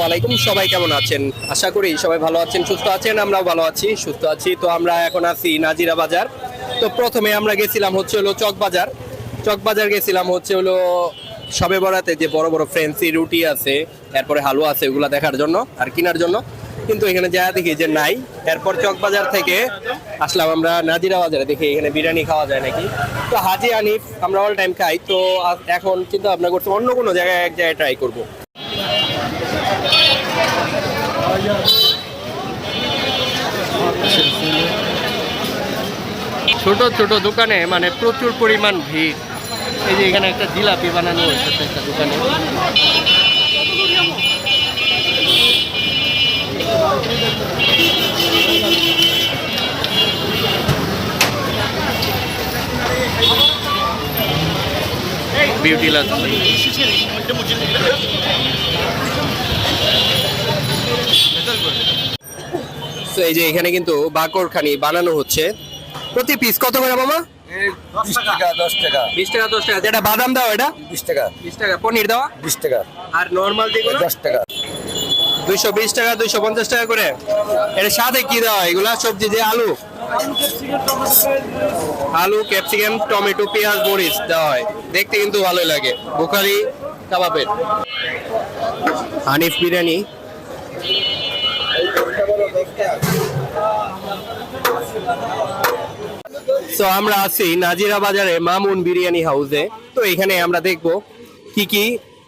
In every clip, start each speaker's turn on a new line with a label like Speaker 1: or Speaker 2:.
Speaker 1: আলাইকুম, সবাই কেমন আছেন? আশা করি সবাই ভালো আছেন, সুস্থ আছেন। আমরাও ভালো আছি, সুস্থ আছি। তো আমরা এখন আছি নাজিরা বাজার। তো প্রথমে আমরা গেছিলাম হচ্ছে হলো চকবাজার। চকবাজার গেছিলাম হচ্ছে হলো সবে বরাতে যে বড় বড় ফ্যান্সি রুটি আছে, এরপরে হালুয়া আছে, ওগুলা দেখার জন্য আর কেনার জন্য। কিন্তু এখানে যা দেখি যে নাই। এরপর চকবাজার থেকে আসলাম আমরা নাজিরা বাজারে, দেখি এখানে বিরিয়ানি খাওয়া যায় নাকি। তো হাজি আনিফ আমরা অল টাইম খাই, তো এখন চিন্তা ভাবনা করছি অন্য কোনো জায়গায় এক জায়গায় ট্রাই করবো। ছোট ছোট দোকানে মানে প্রচুর পরিমাণ ভিড়। এই যে এখানে একটা জিলাপি বানানো হয়েছে একটা দোকানে। বিউটি লাচ্ছি। তো এই যে এখানে কিন্তু বাকরখানি বানানো হচ্ছে। প্রতি পিস কত করে মামা?
Speaker 2: 20 টাকা 10 টাকা
Speaker 1: 20 টাকা 10 টাকা। যেটা বাদাম দাও এটা
Speaker 2: 20 টাকা
Speaker 1: 20 টাকা, পনির দেওয়া
Speaker 2: 20 টাকা
Speaker 1: আর নরমাল যেগুলো
Speaker 2: 10 টাকা
Speaker 1: 220 টাকা 250 টাকা করে। এর সাথে কি দেওয়া এগুলা সবজি? যে আলু, ক্যাপসিকাম, টমেটো, পেঁয়াজ, মরিচ দেওয়া হয়। দেখতে কিন্তু ভালোই লাগে। বুখারি কাবাবের হানিফ বিরিয়ানি। তো আমরা আছি নাজিরা বাজারে মামুন বিরিয়ানি হাউসে। তো এখানে আমরা দেখবো কি কি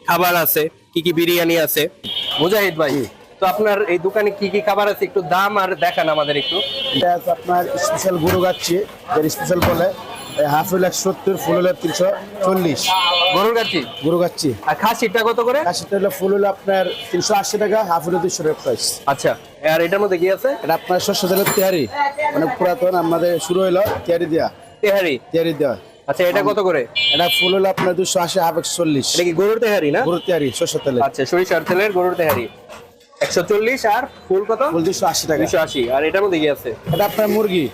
Speaker 1: খাবার আছে, কি কি বিরিয়ানি আছে। মুজাহিদ ভাই, তো আপনার এই দোকানে কি কি খাবার আছে একটু দাম আর দেখান আমাদের একটু।
Speaker 2: এটা আছে আপনার স্পেশাল গরু গাচ্ছি, যেটা স্পেশাল বলে হাফ হইল 170, ফুল হইল 340।
Speaker 1: গরুর গাছি,
Speaker 2: গরু গাচ্ছি।
Speaker 1: আর খাসিটা কত করে?
Speaker 2: কাশিটা হলো ফুল হইল আপনার 380 টাকা, হাফ হইল 200 টাকা প্রাইস।
Speaker 1: আচ্ছা, আর এটার মধ্যে কি আছে?
Speaker 2: এটা আপনার শস্য তেলের তেহারি, মানে পুরাতন আমাদের শুরু হইলো তেহারি দেওয়া। তেহারি দেওয়া।
Speaker 1: আচ্ছা, এটা কত করে?
Speaker 2: এটা ফুল হইল আপনার 280, হাফ 140।
Speaker 1: এটা কি গরুর তেহারি না?
Speaker 2: গরুর তেহারি শস্য তেলে।
Speaker 1: আচ্ছা, সরিষার তেলের গরুর তেহারি 140। আর ফুল কত?
Speaker 2: ফুল 280 টাকা।
Speaker 1: 280। আর এটার মধ্যে কি আছে?
Speaker 2: এটা আপনার মুরগি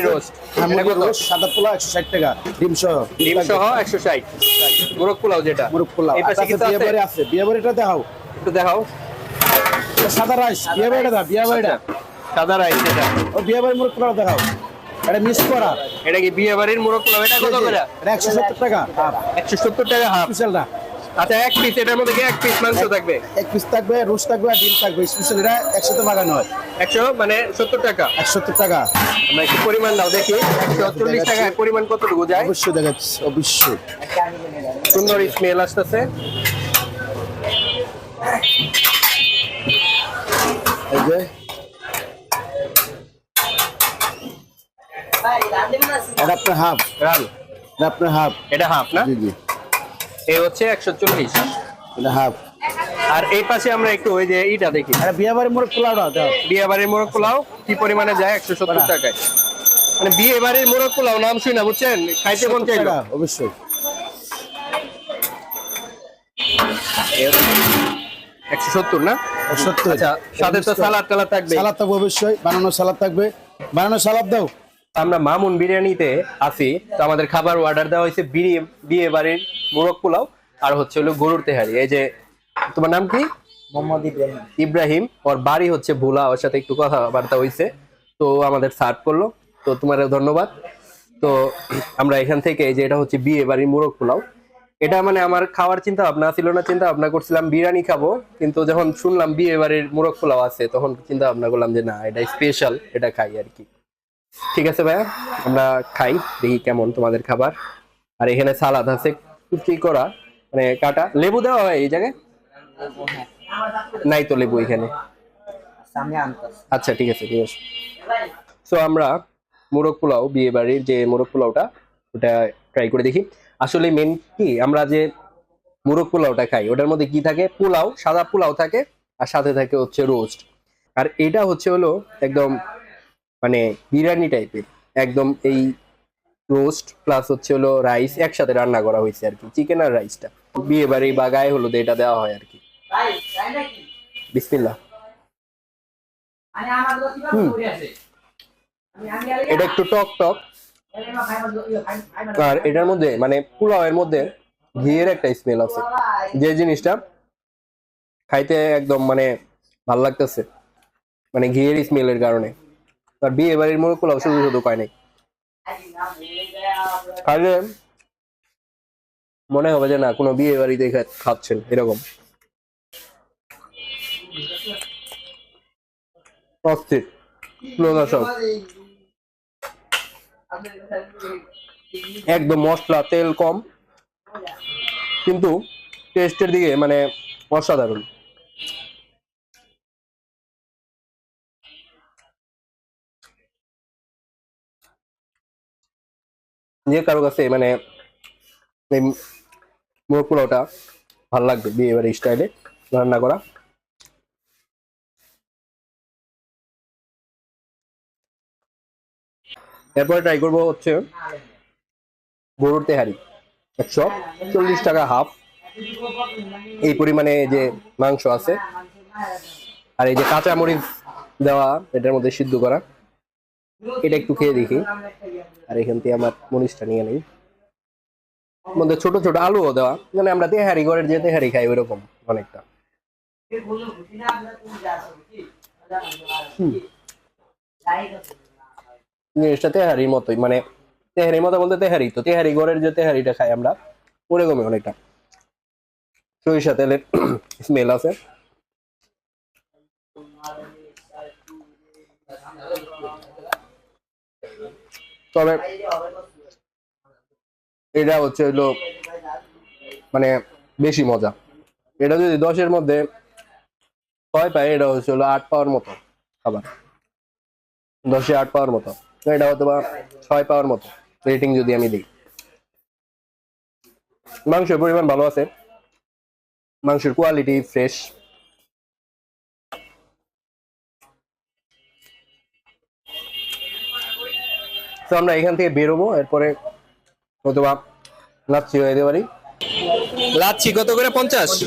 Speaker 1: রোস্ট।
Speaker 2: মুরগির রোস্ট, সাদা পোলা 160 টাকা, ডিম সহ।
Speaker 1: ডিম সহ 160। মোরগ পোলাও যেটা,
Speaker 2: মুরগ পোলাও।
Speaker 1: এই পাশে কিছু আছে?
Speaker 2: বিয়ে বাড়ি আছে, বিয়ে বাড়িটা দেখাও
Speaker 1: একটু দেখাও।
Speaker 2: সাদা রাইস, বিয়ে বাড়িটা দাও, বিয়ে বাড়িটা
Speaker 1: সাদা রাইস এটা।
Speaker 2: ও বিয়ে বাড়ির মুরগ পোলাও দেখাও। এটা মিস করা।
Speaker 1: এটা কি বিয়ে বাড়ির মোরগ পোলাও? এটা কত করে?
Speaker 2: এটা 170 টাকা হাফ।
Speaker 1: 170 টাকা হাফ।
Speaker 2: স্পেশালটা।
Speaker 1: আচ্ছা, এক পিস, এটার মধ্যে কি এক পিস মাংস থাকবে?
Speaker 2: এক পিস থাকবে, রোস্ট থাকবে আর ডিম থাকবে। স্পেশাল এটা একসাথে বাগানো হয়।
Speaker 1: 100 মানে 70 টাকা।
Speaker 2: 170 টাকা।
Speaker 1: আমরা একটু পরিমাণ দাও দেখি। 140 টাকায় পরিমাণ কতটুকু যায়?
Speaker 2: অবশ্যই দেখাচ্ছি, অবশ্যই।
Speaker 1: সুন্দর স্মেল আসতেছে।
Speaker 2: এই যে এটা আপনার হাফ,
Speaker 1: রান,
Speaker 2: এটা আপনার হাফ।
Speaker 1: এটা হাফ না?
Speaker 2: জি জি,
Speaker 1: এই হচ্ছে 140।
Speaker 2: এটা হাফ।
Speaker 1: আর এই পাশে আমরা একটু ওই যে ইটা দেখি।
Speaker 2: এটা বিয়ে বাড়ির মুরগ পোলাওটা দাও।
Speaker 1: বিয়ে বাড়ির মোরগ পোলাও কি পরিমাণে যায়? 170 টাকায়। মানে বিয়ে বাড়ির মোরগ পোলাও নাম শুই না, বুঝছেন? খাইতে মন চাইলো।
Speaker 2: অবশ্যই।
Speaker 1: 170 না?
Speaker 2: 170।
Speaker 1: আচ্ছা, সাথে তো সালাদ টালাদ থাকবে।
Speaker 2: সালাদ থাকবে অবশ্যই, বানানো সালাদ থাকবে। বানানো সালাদ দাও।
Speaker 1: আমরা মামুন বিরিয়ানিতে আছি। তো আমাদের খাবার অর্ডার দেওয়া হয়েছে বিয়ে বাড়ির মোরগ পোলাও আর হচ্ছে হলো গরুর তেহারি। এই যে, তোমার নাম কি?
Speaker 2: মোহাম্মদ ইব্রাহিম।
Speaker 1: ইব্রাহিম। ওর বাড়ি হচ্ছে ভোলা, ওর সাথে একটু কথাবার্তা হয়েছে, তো আমাদের সার্ভ করলো। তো তোমার ধন্যবাদ। তো আমরা এখান থেকে, এই যে এটা হচ্ছে বিয়ে বাড়ির মোরগ পোলাও। এটা মানে আমার খাওয়ার চিন্তা ভাবনা ছিল না, চিন্তা ভাবনা করছিলাম বিরিয়ানি খাবো, কিন্তু যখন শুনলাম বিয়ে বাড়ির মোরগ পোলাও আছে তখন চিন্তা ভাবনা করলাম যে না, এটা স্পেশাল, এটা খাই আর কি। ঠিক আছে ভাইয়া, আমরা খাই, দেখি কেমন তোমাদের খাবার। আর এখানে সালাদ আছে কুচি করা, মানে কাটা। লেবু দেওয়া হয় এই জায়গায়? নাই তো লেবু এখানে। আচ্ছা, ঠিক আছে ঠিক আছে। তো আমরা মোরগ পোলাও, বিয়ে বাড়ির যে মোরগ পোলাওটা, ওটা ট্রাই করে দেখি। আসলে মেন কি, আমরা যে মোরগ পোলাওটা খাই ওটার মধ্যে কি থাকে? পোলাও, সাদা পোলাও থাকে, আর সাথে থাকে হচ্ছে রোস্ট। আর এটা হচ্ছে হলো একদম মানে বিরিয়ানি টাইপের, একদম এই রোস্ট প্লাস হচ্ছে হলো রাইস একসাথে রান্না করা হয়েছে আর কি, চিকেন আর রাইসটা। বিয়ে বাড়ি বা গায়ে হলুদে এটা দেওয়া হয় আর কি। বিসমিল্লাহ। এটা একটু টক টক, আর এটার মধ্যে মানে পোলাওয়ের মধ্যে ঘিয়ের একটা স্মেল আছে, যে জিনিসটা খাইতে একদম মানে ভাল লাগতেছে, মানে ঘিয়ের স্মেলের কারণে। আর বিয়ে বাড়ির মোরগ পোলাও শুধু শুধু পায় নাই, খাইলে মনে হবে যে না কোনো বিয়ে বাড়িতে খাচ্ছেন এরকম। অস্থির সব, একদম মশলা তেল কম, কিন্তু টেস্টের দিকে মানে অসাধারণ। যে কারো কাছে মানে এই মোরগ পোলাওটা ভালো লাগবে বিয়ে বাড়ির স্টাইলে রান্না করা। এরপরে ট্রাই করবো হচ্ছে গরুর তেহারি, 140 টাকা হাফ। এই পরিমাণে যে মাংস আছে, আর এই যে কাঁচা মরিচ দেওয়া এটার মধ্যে সিদ্ধ করা, এটা একটু খেয়ে দেখি। আর এখান থেকে আমার মরিচটা নিয়ে নেই, মধ্যে ছোট ছোট আলুও দেওয়া, মানে আমরা তেহারি ঘরের যে তেহারি খাই ওইরকম অনেকটা। জিনিসটা তেহারির মতোই, মানে তেহারির মতো বলতে তেহারি তো তেহারি ঘরের যে তেহারিটা খাই আমরা ওরকমই অনেকটা। সরিষা তেলের স্মেল আছে। তবে এটা হচ্ছে হলো মানে বেশি মজা। এটা যদি 10-এর মধ্যে 6 পায়, এটা হচ্ছে হলো 8 পাওয়ার মতো খাবার। 10-এ 8 পাওয়ার মতো, এটা হয়তো বা 6 পাওয়ার মতো রেটিং যদি আমি দিই। মাংসের পরিমাণ ভালো আছে, মাংসের কোয়ালিটি ফ্রেশ। তো আমরা এখান থেকে বেরোবো, এরপরে হয়তো বা লাচ্ছি হয়ে যেতে পারি। লাচ্ছি কত করে? 50।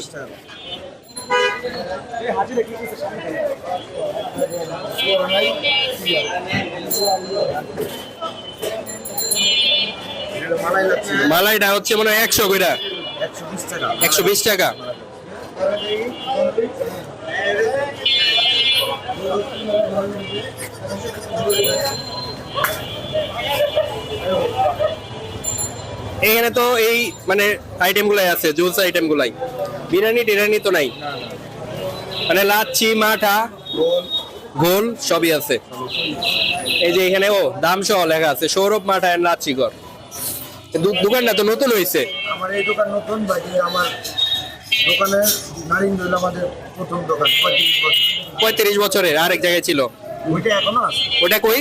Speaker 1: মালাইটা হচ্ছে মনে হয় 100 করে, 120 টাকা। এখানে তো এই মানে আইটেম গুলাই আছে, জুস আইটেম গুলাই, বিরিয়ানি টিরানি তো নাই, মানে লাচ্ছি মাঠা গোল সবই আছে। এই যে এখানে ও দাম সহ লেখা আছে, সৌরভ মাঠা এন্ড লাচ্ছি ঘর। দোকানটা তো নতুন হয়েছে।
Speaker 2: আমার এই দোকান নতুন, বাকি আমার দোকানের নারিন্দা হলো আমাদের প্রথম দোকান, 35 বছর।
Speaker 1: 35 বছরের, আরেক জায়গায় ছিল
Speaker 2: ওইটা এখনো আছে।
Speaker 1: ওটা কই?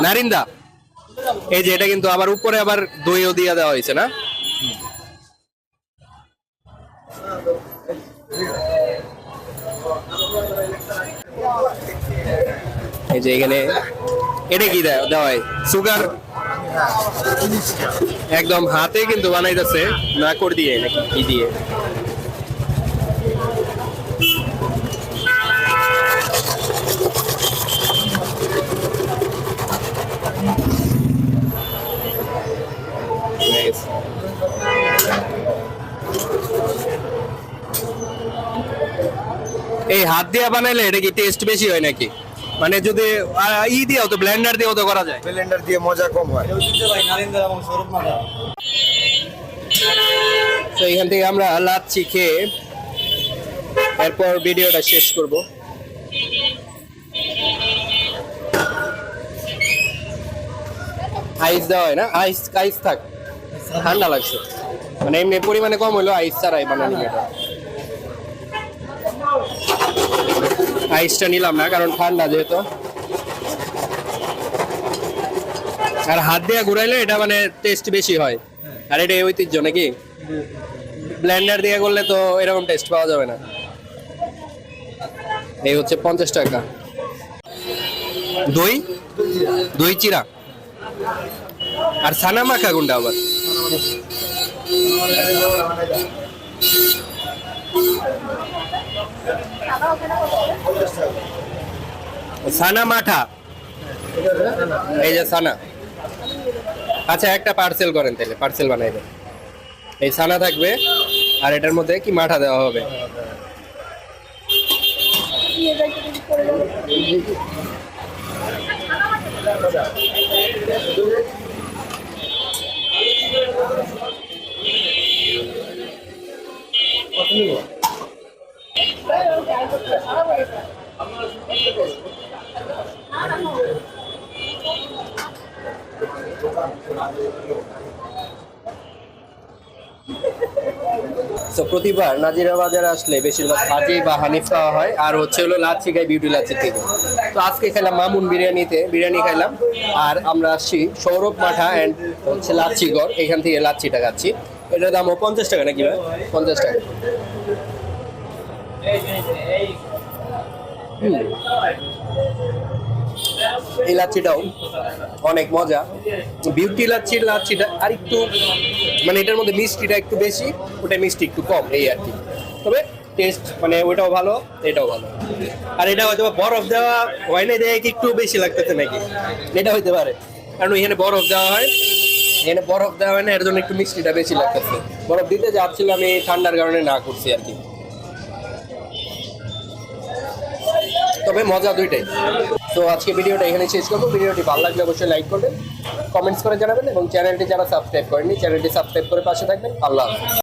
Speaker 1: নারিন্দা। এই যে এটা কিন্তু আবার উপরে আবার দইও দিয়ে দেওয়া হয়েছে না? এই যে এখানে এটা কি দেওয়া হয়? সুগার একদম হাতে কিন্তু বানাইতেছে, না করে দিয়ে নাকি কি দিয়ে? এই হাত দিয়ে বানাইলে এটা কি টেস্ট বেশি হয় নাকি? মানে যদি দিয়েও তো ব্লেন্ডার দিয়েও তো করা যায়।
Speaker 2: ব্লেন্ডার দিয়ে মজা কম হয়।
Speaker 1: তো এখান থেকে আমরা লাচ্ছি খেয়ে এরপর ভিডিওটা শেষ করব। আইস দেওয়া হয় না? আইস আইস থাক, ঠান্ডা লাগছে, মানে এমনি পরিমাণে কম হইলো, আইস ছাড়াই বানানো এটা। আইসটা নিলাম না কারণ ঠান্ডা যেহেতু, আর হাত দিয়ে ঘুরাইলে এটা মানে টেস্ট বেশি হয়। আর এটা ঐতিহ্য নাকি, ব্লেন্ডার দিয়ে করলে তো এরকম টেস্ট পাওয়া যাবে না। এই হচ্ছে 50 টাকা। দই দই চিরা আর ছানা মাখা কোনটা আবার? ছানা মাঠা, এই যে ছানা। আচ্ছা একটা পার্সেল করেন তাহলে, পার্সেল বানাইবেন। এই ছানা থাকবে আর এটার মধ্যে কি মাঠা দেওয়া হবে। তো প্রতিবার নাজিরা বাজারে আসলে বেশিরভাগ হাজি বা হানিফ খাওয়া হয়, আর হচ্ছে হলো লাচ্ছি খাই বিউটি লাচ্ছি থেকে। তো আজকে খেলাম মামুন বিরিয়ানি খাইলাম, আর আমরা আসছি সৌরভ মাঠা অ্যান্ড হচ্ছে লাচ্ছিগড়, এখান থেকে লাচ্ছিটা খাচ্ছি। এটার দামও 50 টাকা নাকি ভাই? 50 টাকা। এই লাচ্ছিটাও অনেক মজা। বিউটি লাচ্ছিটা আর একটু মানে এটার মধ্যে মিষ্টিটা একটু বেশি, ওটা মিষ্টি একটু কম, এই আর কি। তবে টেস্ট মানে ওইটাও ভালো, এটাও ভালো। আর এটা হয়তো বরফ দেওয়া হয় না, দেয় একটু বেশি লাগতেছে নাকি, এটা হইতে পারে, কারণ এখানে বরফ দেওয়া হয়, এখানে বরফ দেওয়া হয় না, এর জন্য একটু মিষ্টিটা বেশি লাগতেছে। বরফ দিতে যাচ্ছিল, আমি ঠান্ডার কারণে না করছি আর কি। তবে মজা দুইটাই। তো আজকে ভিডিওটা এখানে শেষ করবো। ভিডিওটি ভালো লাগলে অবশ্যই লাইক করবেন, কমেন্টস করে জানাবেন, এবং চ্যানেলটি যারা সাবস্ক্রাইব করেননি চ্যানেলটি সাবস্ক্রাইব করে পাশে থাকবেন। আল্লাহ হাফেজ।